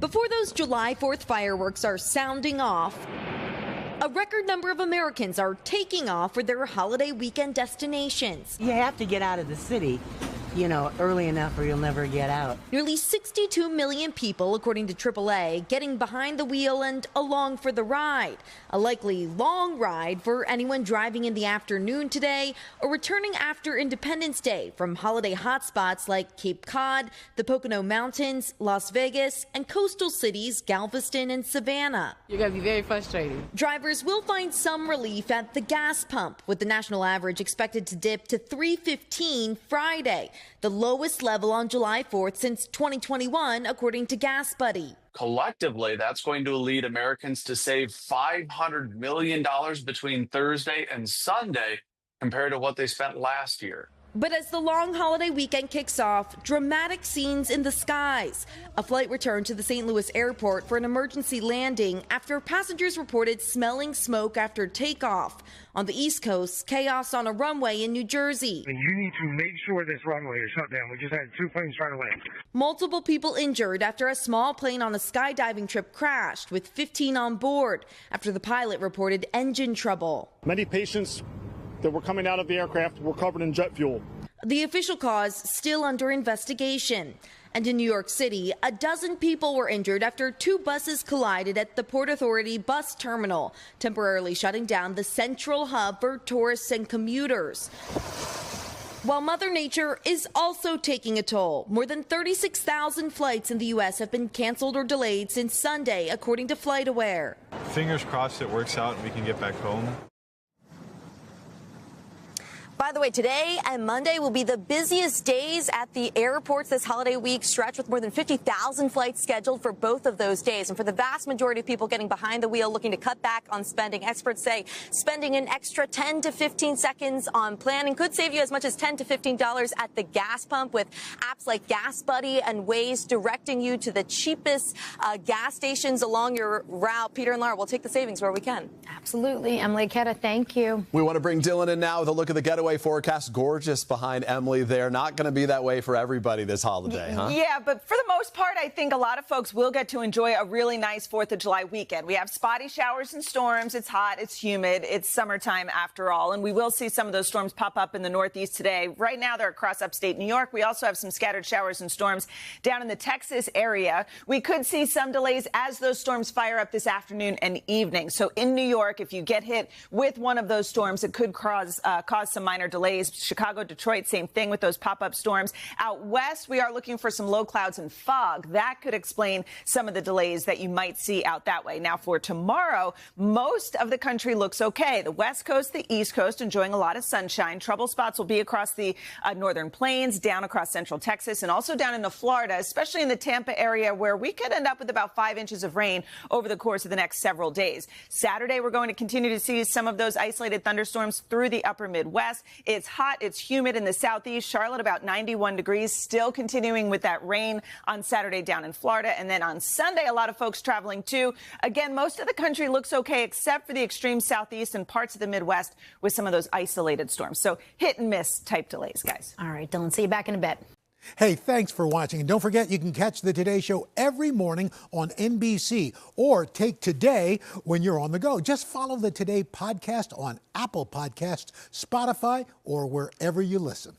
Before those July 4th fireworks are sounding off, a record number of Americans are taking off for their holiday weekend destinations. You have to get out of the city, early enough or you'll never get out. Nearly 62 million people, according to AAA, getting behind the wheel and along for the ride. A likely long ride for anyone driving in the afternoon today or returning after Independence Day from holiday hotspots like Cape Cod, the Pocono Mountains, Las Vegas, and coastal cities Galveston and Savannah. You're going to be very frustrated. Drivers will find some relief at the gas pump, with the national average expected to dip to $3.15 Friday, the lowest level on July 4th since 2021, according to GasBuddy. Collectively, that's going to lead Americans to save $500 million between Thursday and Sunday compared to what they spent last year. But as the long holiday weekend kicks off, dramatic scenes in the skies. A flight returned to the St. Louis airport for an emergency landing after passengers reported smelling smoke after takeoff. On the East Coast, chaos on a runway in New Jersey. You need to make sure this runway is shut down. We just had 2 planes trying to land. Multiple people injured after a small plane on a skydiving trip crashed, with 15 on board, after the pilot reported engine trouble. Many patients that were coming out of the aircraft were covered in jet fuel. The official cause still under investigation. And in New York City, a dozen people were injured after 2 buses collided at the Port Authority bus terminal, temporarily shutting down the central hub for tourists and commuters. While Mother Nature is also taking a toll, more than 36,000 flights in the U.S. have been canceled or delayed since Sunday, according to FlightAware. Fingers crossed it works out and we can get back home. By the way, today and Monday will be the busiest days at the airports this holiday week stretch, with more than 50,000 flights scheduled for both of those days. And for the vast majority of people getting behind the wheel looking to cut back on spending, experts say spending an extra 10 to 15 seconds on planning could save you as much as $10 to $15 at the gas pump, with apps like GasBuddy and Waze directing you to the cheapest gas stations along your route. Peter and Laura, we'll take the savings where we can. Absolutely. Emilie, Ikeda, thank you. We want to bring Dylan in now with a look at the getaway forecast. Gorgeous behind Emilie there. Not going to be that way for everybody this holiday, huh? Yeah, but for the most part, I think a lot of folks will get to enjoy a really nice 4th of July weekend. We have spotty showers and storms. It's hot. It's humid. It's summertime after all. And we will see some of those storms pop up in the Northeast today. Right now, they're across upstate New York. We also have some scattered showers and storms down in the Texas area. We could see some delays as those storms fire up this afternoon and evening. So in New York, if you get hit with one of those storms, it could cause some minor delays. Chicago, Detroit, same thing with those pop-up storms. Out west, we are looking for some low clouds and fog. That could explain some of the delays that you might see out that way. Now, for tomorrow, most of the country looks okay. The West Coast, the East Coast, enjoying a lot of sunshine. Trouble spots will be across the northern plains, down across central Texas, and also down into Florida, especially in the Tampa area, where we could end up with about 5 inches of rain over the course of the next several days. Saturday, we're going to continue to see some of those isolated thunderstorms through the upper Midwest. It's hot. It's humid in the southeast. Charlotte, about 91 degrees. Still continuing with that rain on Saturday down in Florida. And then on Sunday, a lot of folks traveling too. Again, most of the country looks okay except for the extreme southeast and parts of the Midwest with some of those isolated storms. So hit and miss type delays, guys. All right, Dylan, see you back in a bit. Hey, thanks for watching. And don't forget, you can catch the Today Show every morning on NBC or take Today when you're on the go. Just follow the Today podcast on Apple Podcasts, Spotify, or wherever you listen.